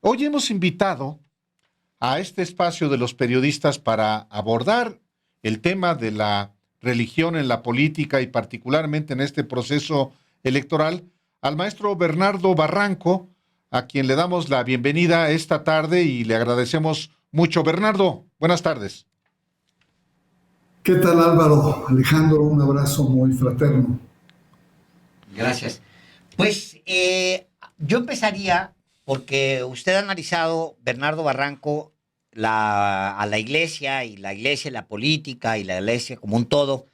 Hoy hemos invitado a este espacio de los periodistas para abordar el tema de la religión en la política y particularmente en este proceso electoral al maestro Bernardo Barranco, a quien le damos la bienvenida esta tarde y le agradecemos mucho. Bernardo, buenas tardes. ¿Qué tal, Álvaro? Alejandro, un abrazo muy fraterno. Gracias. Pues yo empezaría porque usted ha analizado, Bernardo Barranco, a la iglesia y la política y la iglesia como un todo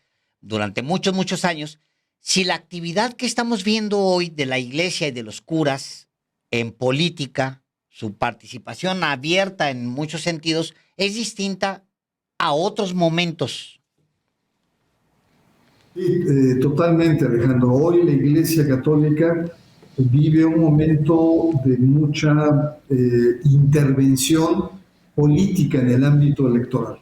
durante muchos, muchos años. Si la actividad que estamos viendo hoy de la iglesia y de los curas en política, su participación abierta en muchos sentidos, es distinta a otros momentos. Sí, totalmente, Alejandro. Hoy la Iglesia Católica vive un momento de mucha intervención política en el ámbito electoral,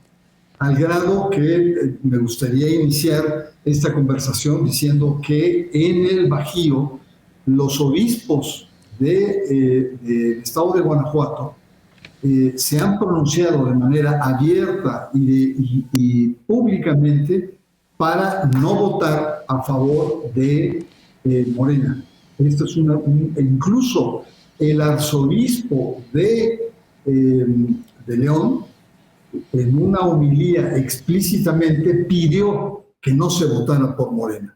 al grado que me gustaría iniciar esta conversación diciendo que en el Bajío los obispos del estado de Guanajuato se han pronunciado de manera abierta y públicamente para no votar a favor de Morena. Esto es incluso el arzobispo de León, en una homilía explícitamente pidió que no se votara por Morena.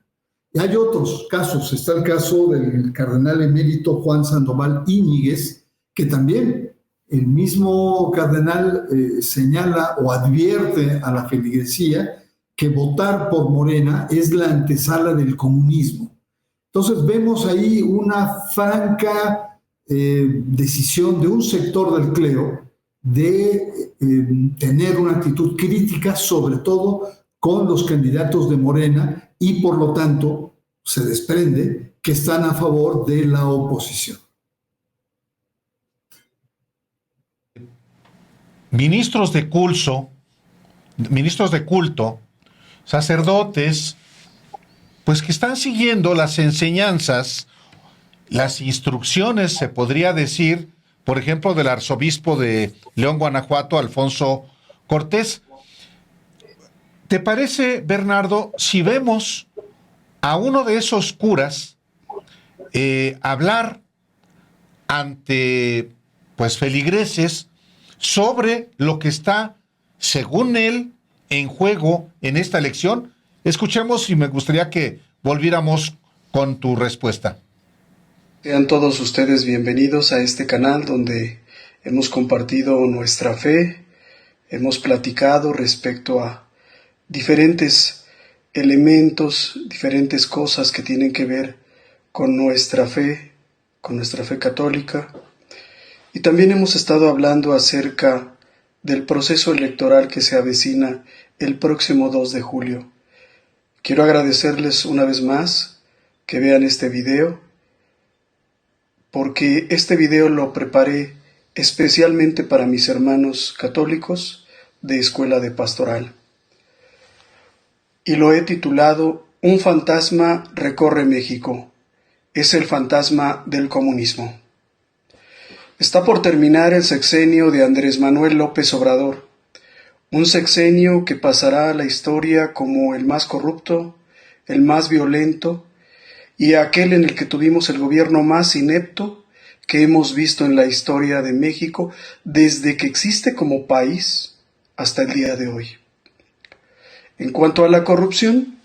Y hay otros casos, está el caso del cardenal emérito Juan Sandoval Íñiguez, que también el mismo cardenal señala o advierte a la feligresía que votar por Morena es la antesala del comunismo. Entonces vemos ahí una franca decisión de un sector del clero de tener una actitud crítica, sobre todo con los candidatos de Morena, y por lo tanto se desprende que están a favor de la oposición. Ministros de culto, sacerdotes, pues que están siguiendo las enseñanzas, las instrucciones, se podría decir, por ejemplo, del arzobispo de León, Guanajuato, Alfonso Cortés. ¿Te parece, Bernardo, si vemos a uno de esos curas hablar ante, pues, feligreses sobre lo que está, según él, en juego en esta elección? Escuchemos y me gustaría que volviéramos con tu respuesta. Sean todos ustedes bienvenidos a este canal donde hemos compartido nuestra fe, hemos platicado respecto a diferentes elementos, diferentes cosas que tienen que ver con nuestra fe católica. Y también hemos estado hablando acerca del proceso electoral que se avecina el próximo 2 de julio. Quiero agradecerles una vez más que vean este video, porque este video lo preparé especialmente para mis hermanos católicos de Escuela de Pastoral. Y lo he titulado Un fantasma recorre México. Es el fantasma del comunismo. Está por terminar el sexenio de Andrés Manuel López Obrador, un sexenio que pasará a la historia como el más corrupto, el más violento y aquel en el que tuvimos el gobierno más inepto que hemos visto en la historia de México desde que existe como país hasta el día de hoy. En cuanto a la corrupción,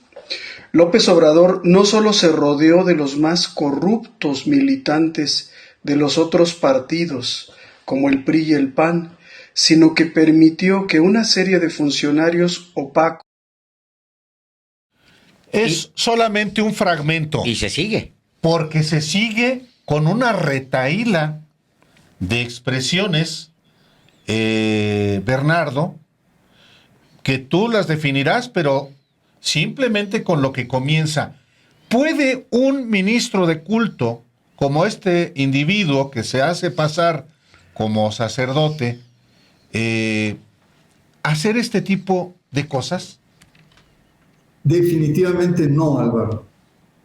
López Obrador no solo se rodeó de los más corruptos militantes de los otros partidos, como el PRI y el PAN, sino que permitió que una serie de funcionarios opacos... Es solamente un fragmento. Y se sigue. Porque se sigue con una retahíla de expresiones, Bernardo, que tú las definirás, pero simplemente con lo que comienza. ¿Puede un ministro de culto, como este individuo que se hace pasar como sacerdote, hacer este tipo de cosas? Definitivamente no, Álvaro.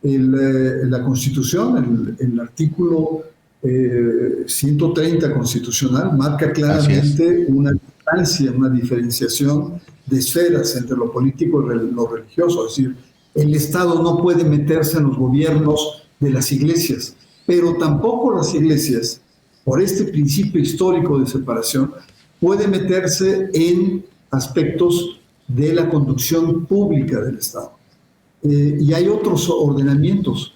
La Constitución, el artículo 130 constitucional marca claramente una distancia, una diferenciación de esferas entre lo político y lo religioso. Es decir, el Estado no puede meterse en los gobiernos de las iglesias, pero tampoco las iglesias, por este principio histórico de separación, puede meterse en aspectos de la conducción pública del Estado. Y hay otros ordenamientos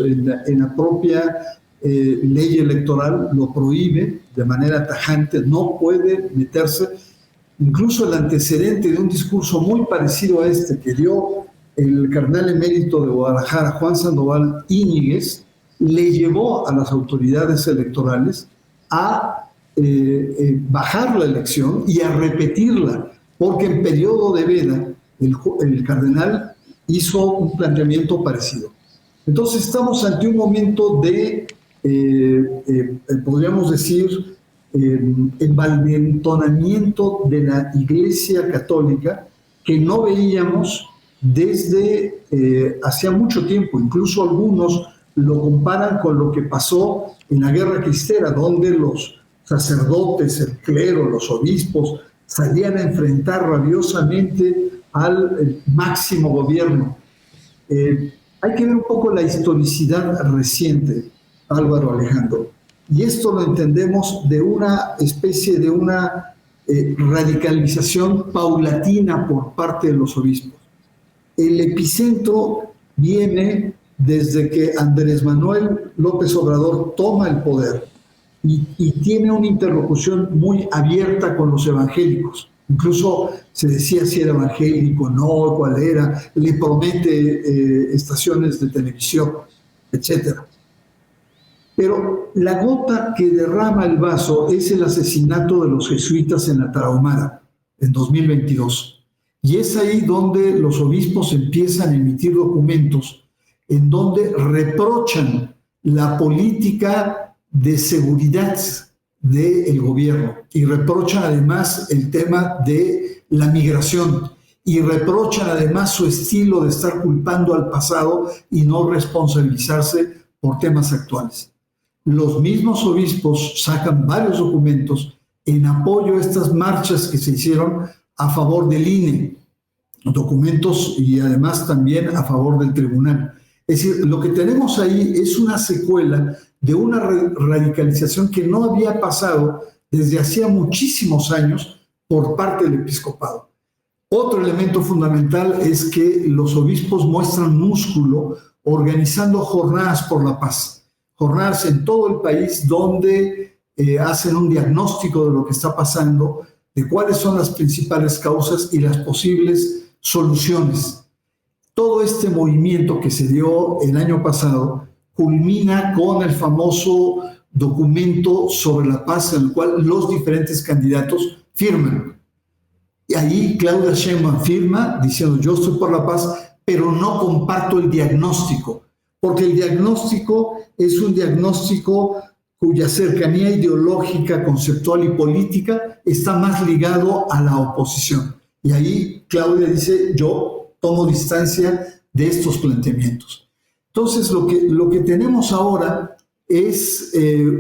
en la propia ley electoral, lo prohíbe de manera tajante, no puede meterse. Incluso el antecedente de un discurso muy parecido a este que dio el cardenal emérito de Guadalajara, Juan Sandoval Íñiguez, le llevó a las autoridades electorales a bajar la elección y a repetirla, porque en periodo de veda el cardenal hizo un planteamiento parecido. Entonces estamos ante un momento de, podríamos decir, envalentonamiento de la Iglesia Católica que no veíamos desde hacía mucho tiempo. Incluso algunos lo comparan con lo que pasó en la Guerra Cristera, donde los sacerdotes, el clero, los obispos salían a enfrentar rabiosamente al máximo gobierno. Hay que ver un poco la historicidad reciente, Álvaro Alejandro, y esto lo entendemos de una especie de una radicalización paulatina por parte de los obispos. El epicentro viene desde que Andrés Manuel López Obrador toma el poder y tiene una interlocución muy abierta con los evangélicos. Incluso se decía si era evangélico, no, cuál era, le promete estaciones de televisión, etc. Pero la gota que derrama el vaso es el asesinato de los jesuitas en la Tarahumara en 2022. Y es ahí donde los obispos empiezan a emitir documentos en donde reprochan la política de seguridad del gobierno y reprochan además el tema de la migración y reprochan además su estilo de estar culpando al pasado y no responsabilizarse por temas actuales. Los mismos obispos sacan varios documentos en apoyo a estas marchas que se hicieron a favor del INE, documentos y además también a favor del tribunal. Es decir, lo que tenemos ahí es una secuela de una radicalización que no había pasado desde hacía muchísimos años por parte del episcopado. Otro elemento fundamental es que los obispos muestran músculo organizando jornadas por la paz, jornadas en todo el país donde hacen un diagnóstico de lo que está pasando, de cuáles son las principales causas y las posibles soluciones. Todo este movimiento que se dio el año pasado culmina con el famoso documento sobre la paz en el cual los diferentes candidatos firman. Y ahí Claudia Sheinbaum firma diciendo yo estoy por la paz, pero no comparto el diagnóstico, porque el diagnóstico es un diagnóstico cuya cercanía ideológica, conceptual y política está más ligado a la oposición. Y ahí Claudia dice yo tomo distancia de estos planteamientos. Entonces, lo que tenemos ahora es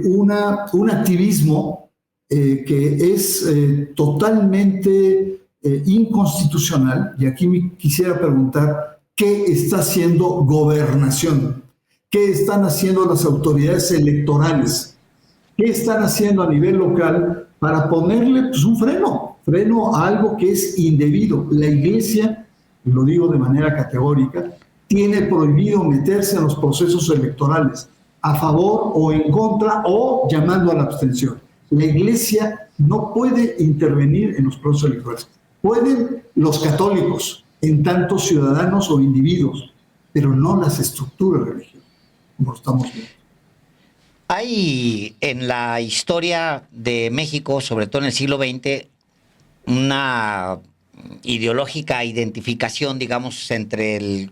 un activismo que es totalmente inconstitucional, y aquí me quisiera preguntar, ¿qué está haciendo Gobernación? ¿Qué están haciendo las autoridades electorales? ¿Qué están haciendo a nivel local para ponerle pues, un freno a algo que es indebido? La Iglesia, lo digo de manera categórica, tiene prohibido meterse en los procesos electorales a favor o en contra o llamando a la abstención. La Iglesia no puede intervenir en los procesos electorales. Pueden los católicos, en tanto ciudadanos o individuos, pero no las estructuras religiosas, como lo estamos viendo. Hay en la historia de México, sobre todo en el siglo XX, una ideológica identificación, digamos,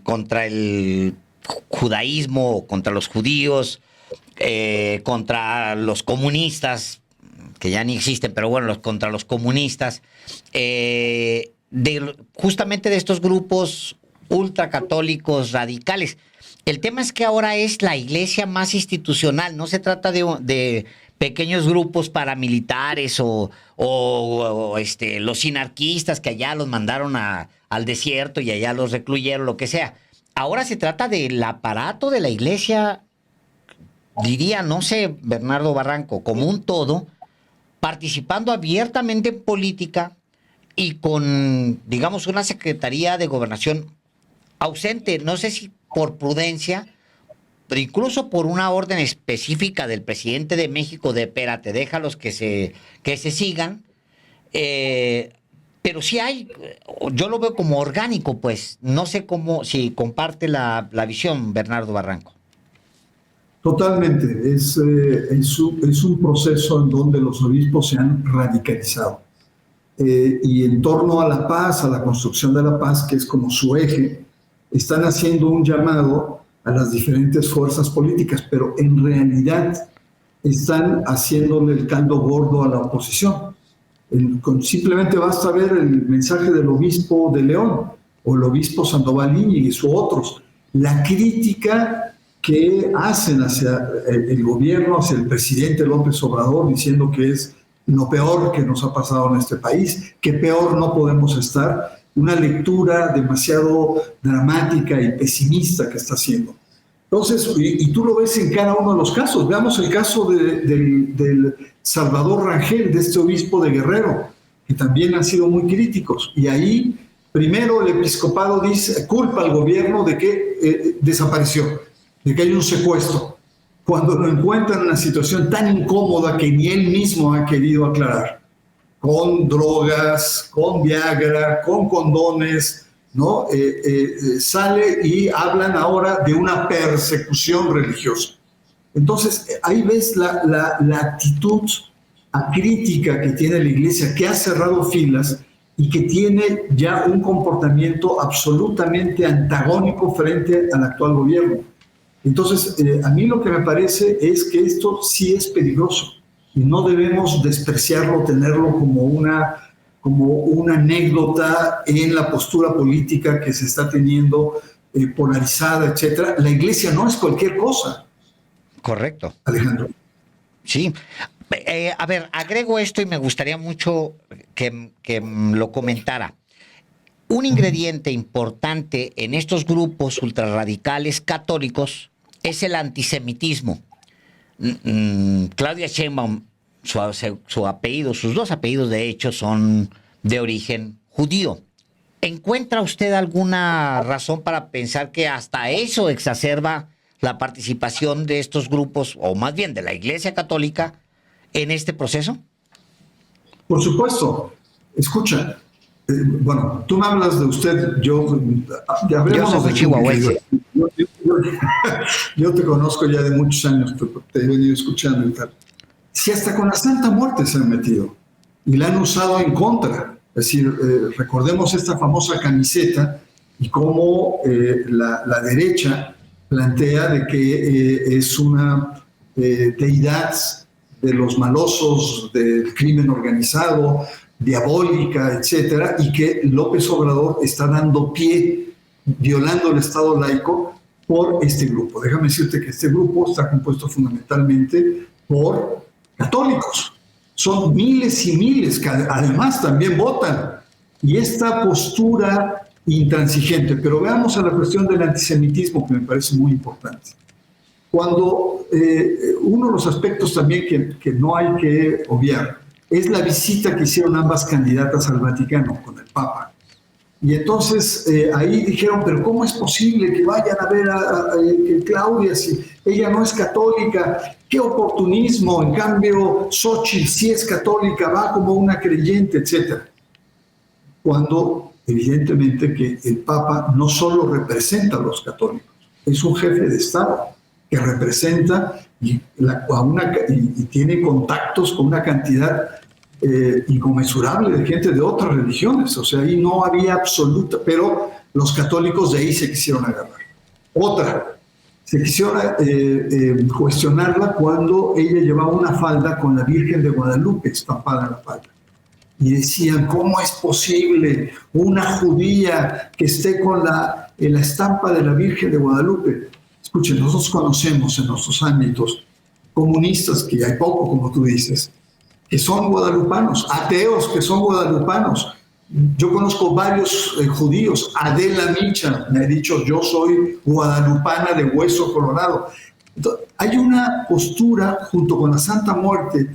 contra el judaísmo, contra los judíos, contra los comunistas, que ya ni existen, pero bueno, contra los comunistas, justamente de estos grupos ultracatólicos radicales. El tema es que ahora es la iglesia más institucional, no se trata de pequeños grupos paramilitares o los sinarquistas que allá los mandaron al desierto y allá los recluyeron, lo que sea. Ahora se trata del aparato de la iglesia, diría, no sé, Bernardo Barranco, como un todo, participando abiertamente en política y con, digamos, una Secretaría de Gobernación ausente, no sé si por prudencia, pero incluso por una orden específica del presidente de México de espérate, déjalos que se sigan, pero sí hay, yo lo veo como orgánico, pues, no sé cómo, si comparte la visión, Bernardo Barranco. Totalmente, es un proceso en donde los obispos se han radicalizado. Y en torno a la paz, a la construcción de la paz, que es como su eje, están haciendo un llamado a las diferentes fuerzas políticas, pero en realidad están haciéndole el caldo gordo a la oposición. Simplemente basta ver el mensaje del obispo de León o el obispo Sandoval Íñiguez u otros, la crítica que hacen hacia el gobierno, hacia el presidente López Obrador, diciendo que es lo peor que nos ha pasado en este país, que peor no podemos estar, una lectura demasiado dramática y pesimista que está haciendo. Entonces, y tú lo ves en cada uno de los casos. Veamos el caso del Salvador Rangel, de este obispo de Guerrero, que también han sido muy críticos. Y ahí, primero el episcopado dice, culpa al gobierno de que desapareció, de que hay un secuestro, cuando lo encuentran en una situación tan incómoda que ni él mismo ha querido aclarar, con drogas, con Viagra, con condones, ¿no? Sale y hablan ahora de una persecución religiosa. Entonces, ahí ves la actitud acrítica que tiene la iglesia, que ha cerrado filas y que tiene ya un comportamiento absolutamente antagónico frente al actual gobierno. Entonces, a mí lo que me parece es que esto sí es peligroso y no debemos despreciarlo, tenerlo como una anécdota en la postura política que se está teniendo, polarizada, etcétera. La iglesia no es cualquier cosa. Correcto. Alejandro. Sí. A ver, agrego esto y me gustaría mucho que lo comentara. Un ingrediente importante en estos grupos ultrarradicales católicos es el antisemitismo. Claudia Sheinbaum, su apellido, sus dos apellidos de hecho son de origen judío. ¿Encuentra usted alguna razón para pensar que hasta eso exacerba la participación de estos grupos, o más bien de la Iglesia Católica, en este proceso? Por supuesto. Escucha, bueno, tú me hablas de usted, yo soy de chihuahuense. Yo te conozco ya de muchos años, te he venido escuchando y tal. Si hasta con la Santa Muerte se han metido y la han usado en contra. Es decir, recordemos esta famosa camiseta y cómo la derecha plantea de que es una deidad de los malosos, del crimen organizado, diabólica, etcétera, y que López Obrador está dando pie, violando el Estado laico por este grupo. Déjame decirte que este grupo está compuesto fundamentalmente por católicos. Son miles y miles que además también votan. Y esta postura intransigente, pero veamos a la cuestión del antisemitismo, que me parece muy importante. Cuando uno de los aspectos también que no hay que obviar es la visita que hicieron ambas candidatas al Vaticano con el Papa. Y entonces ahí dijeron, pero ¿cómo es posible que vayan a ver a Claudia si ella no es católica? ¡Qué oportunismo! En cambio, Xóchitl sí es católica, va como una creyente, etcétera. Cuando evidentemente que el Papa no solo representa a los católicos, es un jefe de Estado que representa y tiene contactos con una cantidad inconmensurable de gente de otras religiones. O sea, ahí no había absoluta, pero los católicos de ahí se quisieron agarrar. Otra, se quisieron cuestionarla cuando ella llevaba una falda con la Virgen de Guadalupe estampada en la falda. y decían, ¿cómo es posible una judía que esté con la estampa de la Virgen de Guadalupe? Escuchen, nosotros conocemos en nuestros ámbitos comunistas, que hay poco, como tú dices, que son guadalupanos, ateos que son guadalupanos. Yo conozco varios judíos. Adela Micha me ha dicho, yo soy guadalupana de hueso colorado. Entonces, hay una postura junto con la Santa Muerte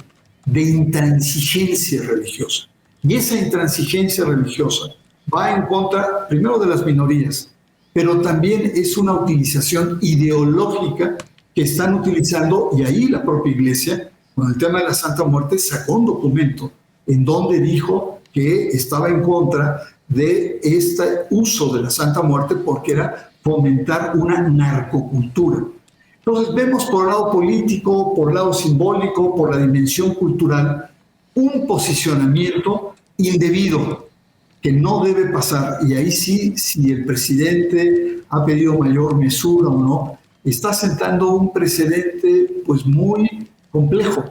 de intransigencia religiosa. Y esa intransigencia religiosa va en contra, primero, de las minorías, pero también es una utilización ideológica que están utilizando, y ahí la propia Iglesia, con el tema de la Santa Muerte, sacó un documento en donde dijo que estaba en contra de este uso de la Santa Muerte porque era fomentar una narcocultura. Entonces vemos por el lado político, por el lado simbólico, por la dimensión cultural, un posicionamiento indebido que no debe pasar. Y ahí sí, si el presidente ha pedido mayor mesura o no, está sentando un precedente pues muy complejo.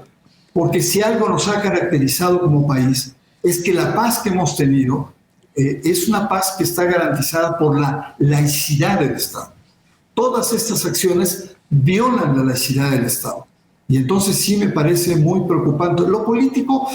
Porque si algo nos ha caracterizado como país es que la paz que hemos tenido es una paz que está garantizada por la laicidad del Estado. Todas estas acciones violan la laicidad del Estado. Y entonces sí me parece muy preocupante. Lo político,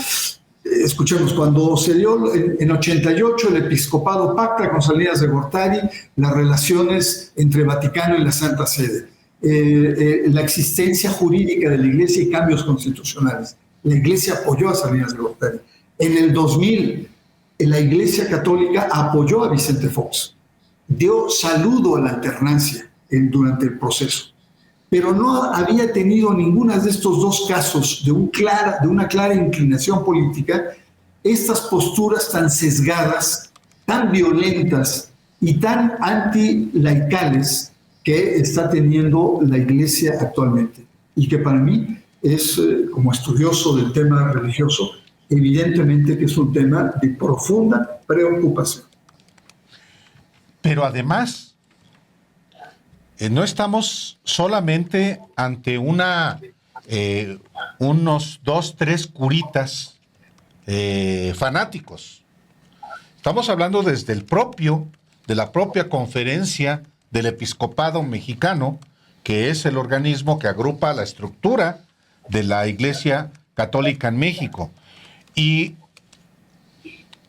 escuchemos, cuando se dio en 88 el episcopado pacta con Salinas de Gortari las relaciones entre Vaticano y la Santa Sede, la existencia jurídica de la Iglesia y cambios constitucionales. La Iglesia apoyó a Salinas de Gortari. En el 2000, la Iglesia Católica apoyó a Vicente Fox. Dio saludo a la alternancia durante el proceso. Pero no había tenido ninguno de estos dos casos de una clara inclinación política, estas posturas tan sesgadas, tan violentas y tan antilaicales que está teniendo la Iglesia actualmente. Y que para mí es, como estudioso del tema religioso, evidentemente que es un tema de profunda preocupación. Pero además, no estamos solamente ante unos 2, 3 curitas fanáticos. Estamos hablando de la propia conferencia del Episcopado Mexicano, que es el organismo que agrupa la estructura de la Iglesia Católica en México. Y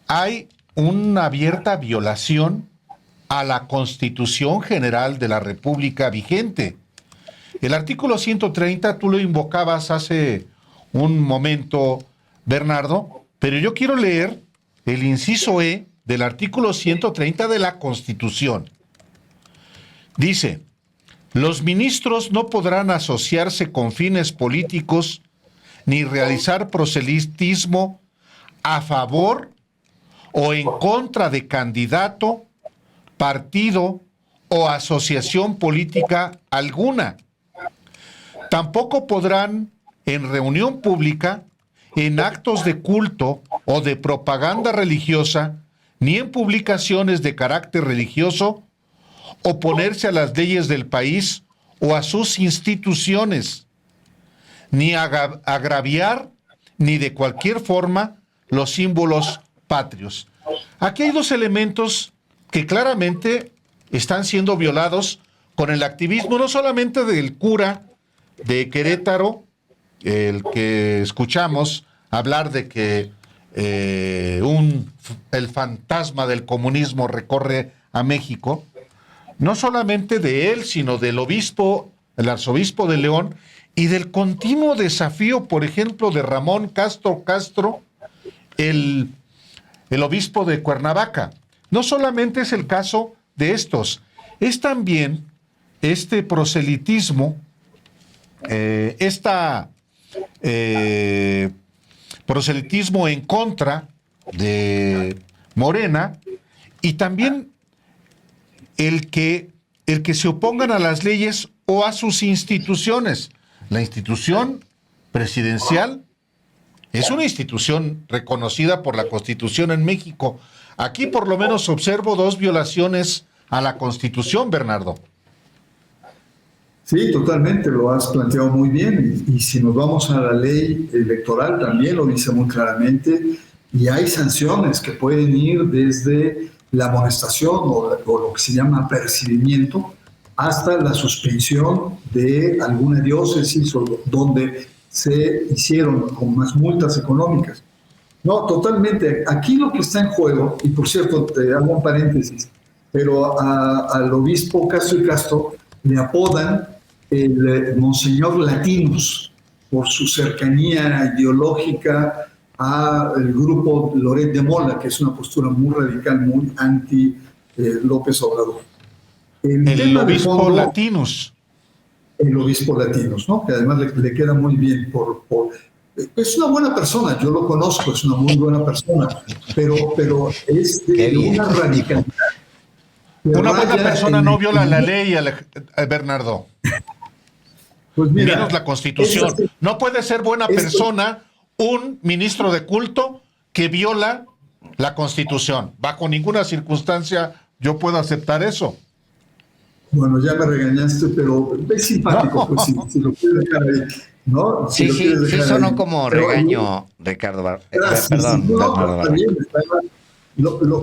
hay una abierta violación a la Constitución General de la República vigente. El artículo 130, tú lo invocabas hace un momento, Bernardo, pero yo quiero leer el inciso E del artículo 130 de la Constitución. Dice: los ministros no podrán asociarse con fines políticos ni realizar proselitismo a favor o en contra de candidato, partido o asociación política alguna. Tampoco podrán, en reunión pública, en actos de culto o de propaganda religiosa, ni en publicaciones de carácter religioso, oponerse a las leyes del país o a sus instituciones, ni agraviar, ni de cualquier forma, los símbolos patrios. Aquí hay dos elementos que claramente están siendo violados con el activismo, no solamente del cura de Querétaro, el que escuchamos hablar de que el fantasma del comunismo recorre a México, no solamente de él, sino del obispo, el arzobispo de León, y del continuo desafío, por ejemplo, de Ramón Castro, el obispo de Cuernavaca. No solamente es el caso de estos, es también este proselitismo, proselitismo en contra de Morena, y también el que se opongan a las leyes o a sus instituciones. La institución presidencial es una institución reconocida por la Constitución en México. Aquí por lo menos observo 2 violaciones a la Constitución, Bernardo. Sí, totalmente, lo has planteado muy bien. Y si nos vamos a la ley electoral, también lo dice muy claramente y hay sanciones que pueden ir desde la amonestación o lo que se llama apercibimiento hasta la suspensión de alguna diócesis o donde se hicieron con más multas económicas. No, totalmente. Aquí lo que está en juego, y por cierto, te hago un paréntesis, pero al obispo Castro y Castro le apodan el Monseñor Latinos por su cercanía ideológica al grupo Loret de Mola, que es una postura muy radical, muy anti López Obrador. El obispo Latinos. El obispo Latinos, ¿no? Que además le queda muy bien es una buena persona, yo lo conozco, es una muy buena persona, pero es de una radicalidad. Una buena persona no viola la ley, Bernardo. Pues mira, menos la Constitución. No puede ser buena persona un ministro de culto que viola la Constitución. Bajo ninguna circunstancia yo puedo aceptar eso. Bueno, ya me regañaste, pero es simpático, pues si lo quieres dejar ahí, ¿no? Sí, sí sonó ahí como pero, regaño, Ricardo. Perdón, no, Bernardo. Está bien. Lo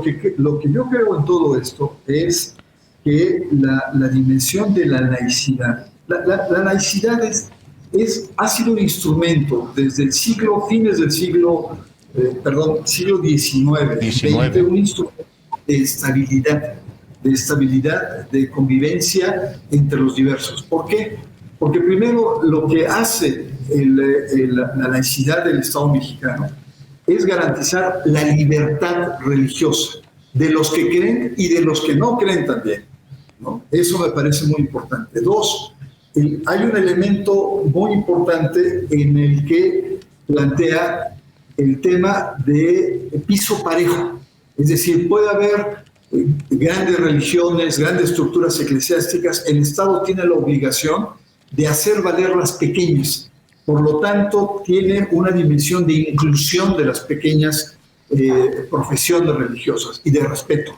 que yo creo en todo esto es que la dimensión de la laicidad, la laicidad ha sido un instrumento desde fines del siglo XIX, un instrumento de estabilidad, de convivencia entre los diversos. ¿Por qué? Porque primero lo que hace la laicidad del Estado mexicano es garantizar la libertad religiosa de los que creen y de los que no creen también, ¿no? Eso me parece muy importante. Dos, hay un elemento muy importante en el que plantea el tema de piso parejo. Es decir, puede haber grandes religiones, grandes estructuras eclesiásticas, el Estado tiene la obligación de hacer valer las pequeñas. Por lo tanto, tiene una dimensión de inclusión de las pequeñas profesiones religiosas y de respeto,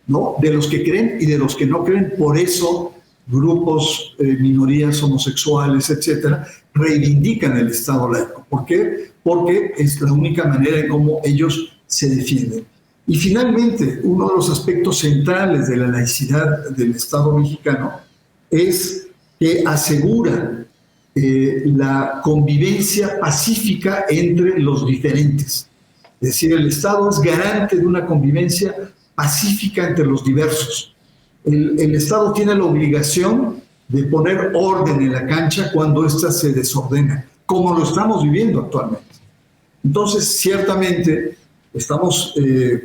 ¿no? De los que creen y de los que no creen. Por eso, grupos, minorías homosexuales, etcétera, reivindican el Estado laico. ¿Por qué? Porque es la única manera en cómo ellos se defienden. Y finalmente, uno de los aspectos centrales de la laicidad del Estado mexicano es que asegura la convivencia pacífica entre los diferentes. Es decir, el Estado es garante de una convivencia pacífica entre los diversos. El Estado tiene la obligación de poner orden en la cancha cuando ésta se desordena, como lo estamos viviendo actualmente. Entonces, ciertamente, estamos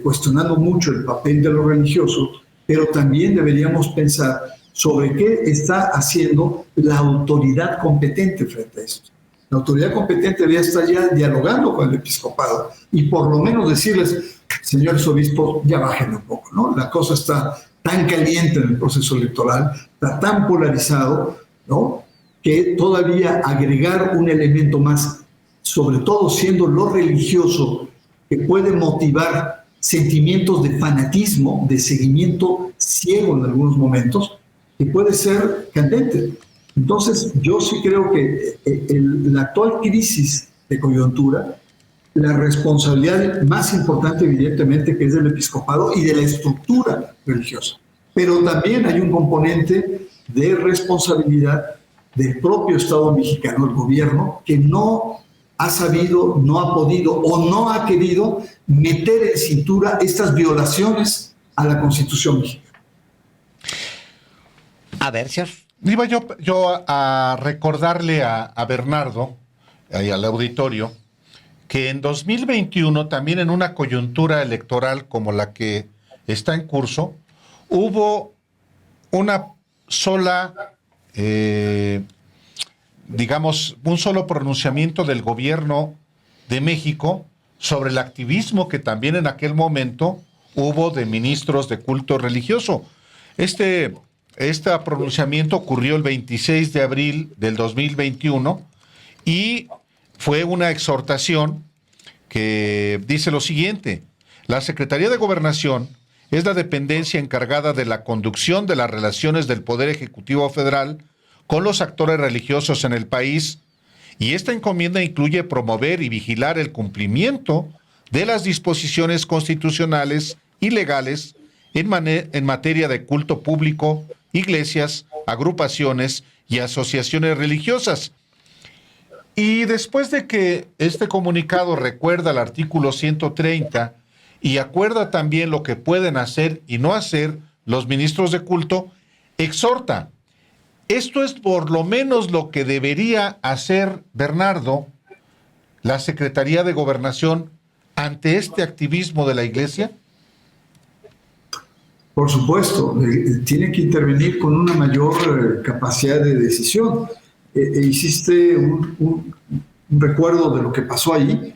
cuestionando mucho el papel de lo religioso, pero también deberíamos pensar sobre qué está haciendo la autoridad competente frente a esto. La autoridad competente debería estar ya dialogando con el episcopado y por lo menos decirles, señores obispos, ya bájenle un poco, ¿no? La cosa está tan caliente en el proceso electoral, está tan polarizado, ¿no? Que todavía agregar un elemento más, sobre todo siendo lo religioso, que puede motivar sentimientos de fanatismo, de seguimiento ciego en algunos momentos, que puede ser candente. Entonces, yo sí creo que la actual crisis de coyuntura, la responsabilidad más importante, evidentemente, que es del episcopado y de la estructura religiosa. Pero también hay un componente de responsabilidad del propio Estado mexicano, el gobierno, que no ha sabido, no ha podido o no ha querido meter en cintura estas violaciones a la Constitución mexicana. A ver, señor. Iba yo a recordarle a Bernardo y al auditorio que en 2021, también en una coyuntura electoral como la que está en curso, hubo una sola, un solo pronunciamiento del gobierno de México sobre el activismo que también en aquel momento hubo de ministros de culto religioso. Este pronunciamiento ocurrió el 26 de abril del 2021 y fue una exhortación que dice lo siguiente: la Secretaría de Gobernación es la dependencia encargada de la conducción de las relaciones del Poder Ejecutivo Federal con los actores religiosos en el país, y esta encomienda incluye promover y vigilar el cumplimiento de las disposiciones constitucionales y legales en materia de culto público, iglesias, agrupaciones y asociaciones religiosas. Y después de que este comunicado recuerda el artículo 130 y acuerda también lo que pueden hacer y no hacer los ministros de culto, exhorta. Esto es por lo menos lo que debería hacer, Bernardo, la Secretaría de Gobernación ante este activismo de la Iglesia. Por supuesto, tiene que intervenir con una mayor capacidad de decisión. Hiciste un recuerdo de lo que pasó ahí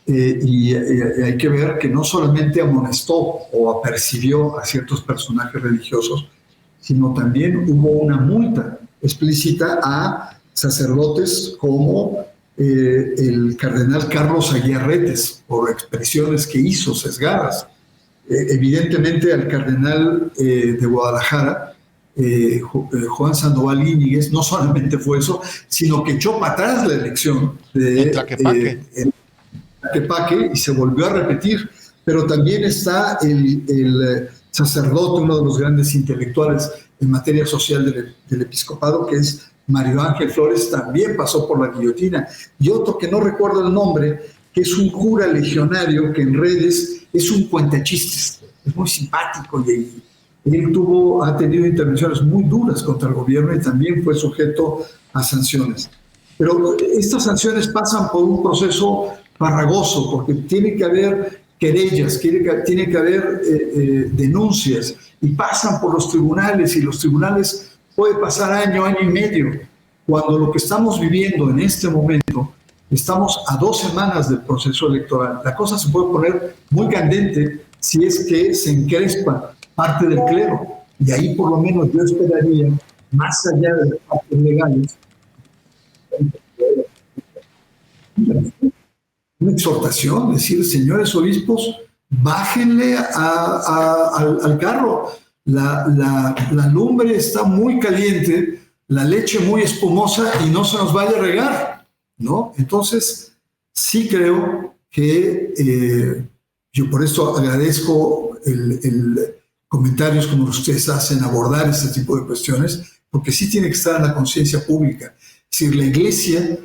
y hay que ver que no solamente amonestó o apercibió a ciertos personajes religiosos, sino también hubo una multa explícita a sacerdotes como el cardenal Carlos Aguiarretes por expresiones que hizo sesgadas. Evidentemente al cardenal de Guadalajara, Juan Sandoval Íñiguez, no solamente fue eso, sino que echó para atrás la elección de Tlaquepaque y se volvió a repetir. Pero también está el sacerdote, uno de los grandes intelectuales en materia social del episcopado, que es Mario Ángel Flores, también pasó por la guillotina. Y otro que no recuerdo el nombre, que es un cura legionario que en redes es un cuentachistes, es muy simpático y él ha tenido intervenciones muy duras contra el gobierno y también fue sujeto a sanciones. Pero estas sanciones pasan por un proceso farragoso, porque tiene que haber querellas, tiene que haber denuncias y pasan por los tribunales y los tribunales puede pasar año y medio, cuando lo que estamos viviendo en este momento, estamos a 2 semanas del proceso electoral. La cosa se puede poner muy candente si es que se encrespa parte del clero. Y ahí por lo menos yo esperaría, más allá de las partes legales, una exhortación, decir, señores obispos, bájenle al carro. La lumbre está muy caliente, la leche muy espumosa y no se nos vaya a regar, ¿no? Entonces, sí creo que yo por esto agradezco el comentarios como los que ustedes hacen, abordar este tipo de cuestiones, porque sí tiene que estar en la conciencia pública. Es decir, la Iglesia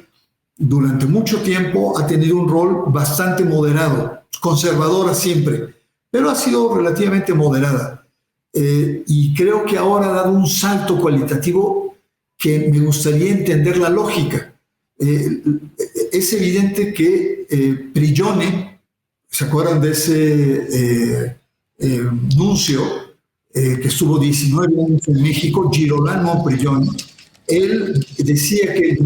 durante mucho tiempo ha tenido un rol bastante moderado, conservadora siempre, pero ha sido relativamente moderada. Y creo que ahora ha dado un salto cualitativo que me gustaría entender la lógica. Es evidente que Prigione, ¿se acuerdan de ese nuncio que estuvo 19 años en México, Girolamo Prigione? Él decía que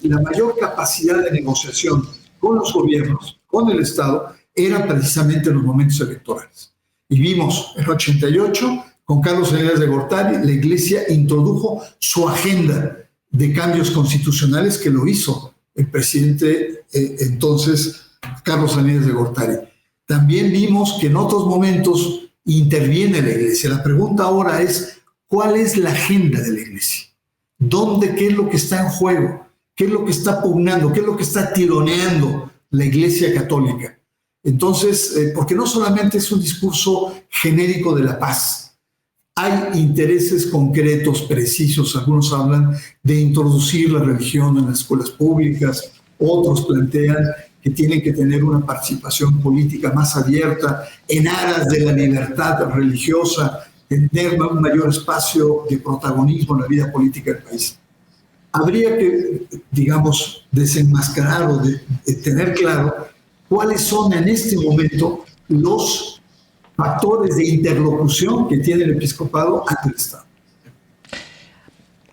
la mayor capacidad de negociación con los gobiernos, con el Estado, era precisamente en los momentos electorales. Y vimos en el 88, con Carlos Salinas de Gortari, la Iglesia introdujo su agenda de cambios constitucionales, que lo hizo el presidente entonces Carlos Salinas de Gortari. También vimos que en otros momentos interviene la Iglesia. La pregunta ahora es, ¿cuál es la agenda de la Iglesia? ¿Qué es lo que está en juego? ¿Qué es lo que está pugnando? ¿Qué es lo que está tironeando la Iglesia Católica? Entonces, porque no solamente es un discurso genérico de la paz, hay intereses concretos, precisos. Algunos hablan de introducir la religión en las escuelas públicas, otros plantean que tienen que tener una participación política más abierta en aras de la libertad religiosa, tener un mayor espacio de protagonismo en la vida política del país. Habría que, digamos, desenmascarar o tener claro cuáles son en este momento los factores de interlocución que tiene el episcopado ante el Estado.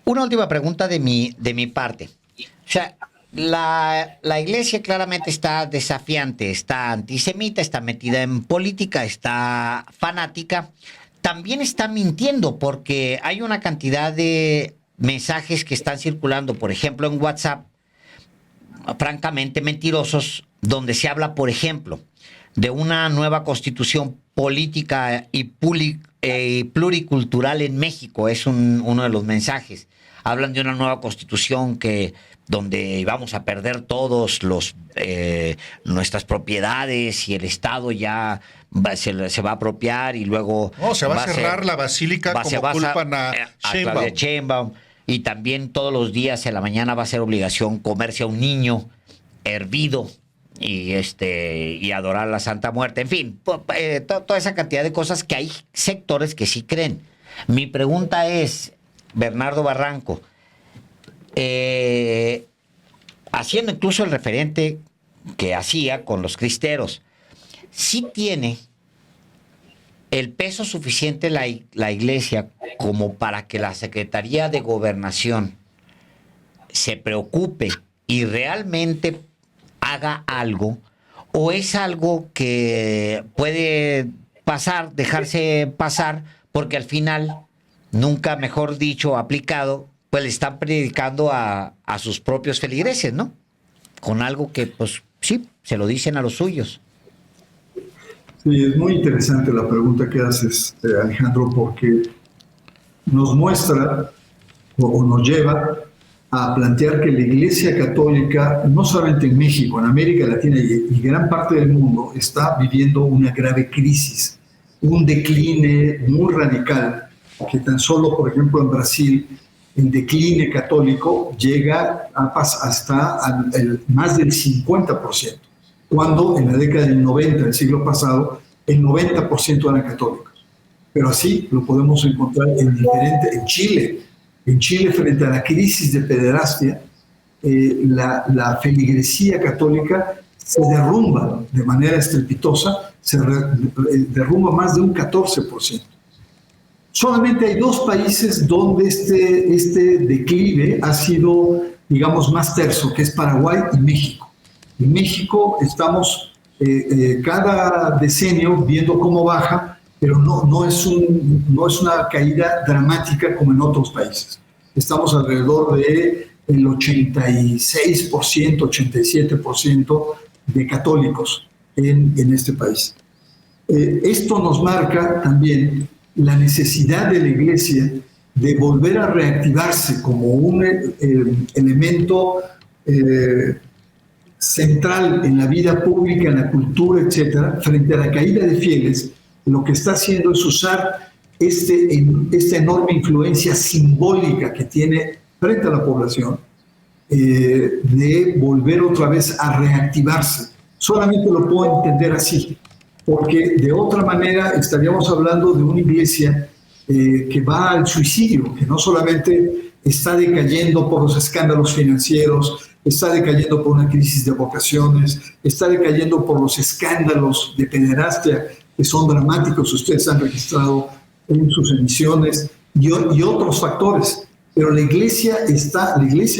Una última pregunta de mi parte. O sea, la Iglesia claramente está desafiante, está antisemita, está metida en política, está fanática. También está mintiendo, porque hay una cantidad de mensajes que están circulando, por ejemplo, en WhatsApp, francamente mentirosos, donde se habla, por ejemplo, de una nueva constitución política y pluricultural en México. Es uno de los mensajes. hablan de una nueva constitución donde vamos a perder todos nuestras propiedades y el Estado ya se va a apropiar y luego No, se va a cerrar la basílica como culpan a Claudia Sheinbaum. Y también todos los días en la mañana va a ser obligación comerse a un niño hervido y adorar a la Santa Muerte. En fin, toda esa cantidad de cosas que hay sectores que sí creen. Mi pregunta es, Bernardo Barranco, haciendo incluso el referente que hacía con los cristeros, ¿sí tiene el peso suficiente la Iglesia como para que la Secretaría de Gobernación se preocupe y realmente haga algo? ¿O es algo que puede pasar, dejarse pasar, porque al final, nunca mejor dicho, aplicado, pues le están predicando a sus propios feligreses, ¿no? Con algo que, pues, sí, se lo dicen a los suyos. Sí, es muy interesante la pregunta que haces, Alejandro, porque nos muestra o nos lleva a plantear que la Iglesia Católica, no solamente en México, en América Latina y gran parte del mundo, está viviendo una grave crisis, un decline muy radical, que tan solo, por ejemplo, en Brasil, el decline católico llega hasta más del 50%, cuando en la década del 90, del siglo pasado, el 90% eran católicos. Pero así lo podemos encontrar en Chile. En Chile, frente a la crisis de pederastia, la feligresía católica se derrumba de manera estrepitosa, derrumba más de un 14%. Solamente hay 2 países donde este declive ha sido, digamos, más terso, que es Paraguay y México. En México estamos cada decenio viendo cómo baja, pero no es una caída dramática como en otros países. Estamos alrededor del 86%, 87% de católicos en este país. Esto nos marca también la necesidad de la Iglesia de volver a reactivarse como un elemento central en la vida pública, en la cultura, etcétera. Frente a la caída de fieles, lo que está haciendo es usar esta enorme influencia simbólica que tiene frente a la población, de volver otra vez a reactivarse. Solamente lo puedo entender así, porque de otra manera estaríamos hablando de una iglesia que va al suicidio, que no solamente está decayendo por los escándalos financieros, está decayendo por una crisis de vocaciones, está decayendo por los escándalos de pederastia que son dramáticos, ustedes han registrado en sus emisiones, y otros factores. Pero la Iglesia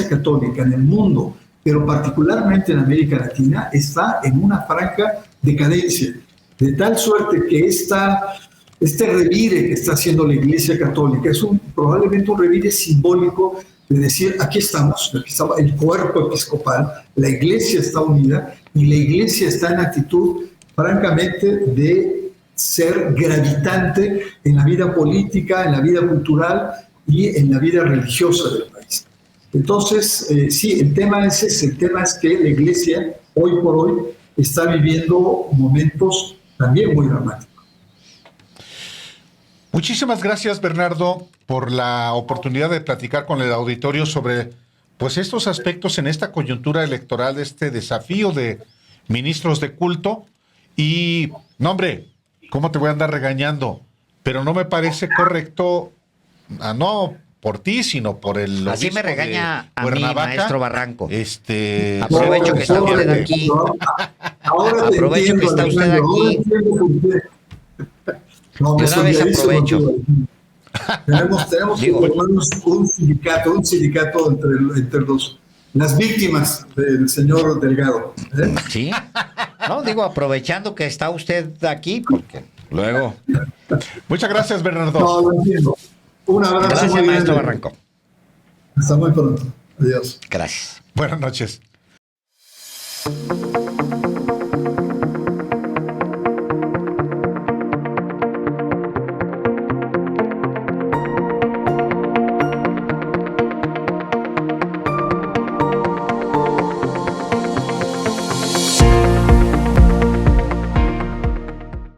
Católica en el mundo, pero particularmente en América Latina, está en una franca decadencia, de tal suerte que este revire que está haciendo la Iglesia Católica es probablemente un revire simbólico de decir, aquí estamos, el cuerpo episcopal, la Iglesia está unida y la Iglesia está en actitud, francamente, de ser gravitante en la vida política, en la vida cultural y en la vida religiosa del país. Entonces, sí, el tema es ese, el tema es que la Iglesia, hoy por hoy, está viviendo momentos también muy dramáticos. Muchísimas gracias, Bernardo, por la oportunidad de platicar con el auditorio sobre pues estos aspectos en esta coyuntura electoral, de este desafío de ministros de culto. Y, no, hombre, ¿cómo te voy a andar regañando? Pero no me parece correcto, no por ti, sino por el obispo. Así me regaña a mí, Cuernavaca, maestro Barranco. Aprovecho que está usted aquí. Aprovecho que está usted aquí. No, de una vez aprovecho. Tenemos que formarnos un sindicato entre las víctimas del señor Delgado. Sí. No, digo, aprovechando que está usted aquí, porque luego. Muchas gracias, Bernardo. No, lo entiendo. Un abrazo. Gracias, maestro Barranco. Hasta muy pronto. Adiós. Gracias. Buenas noches.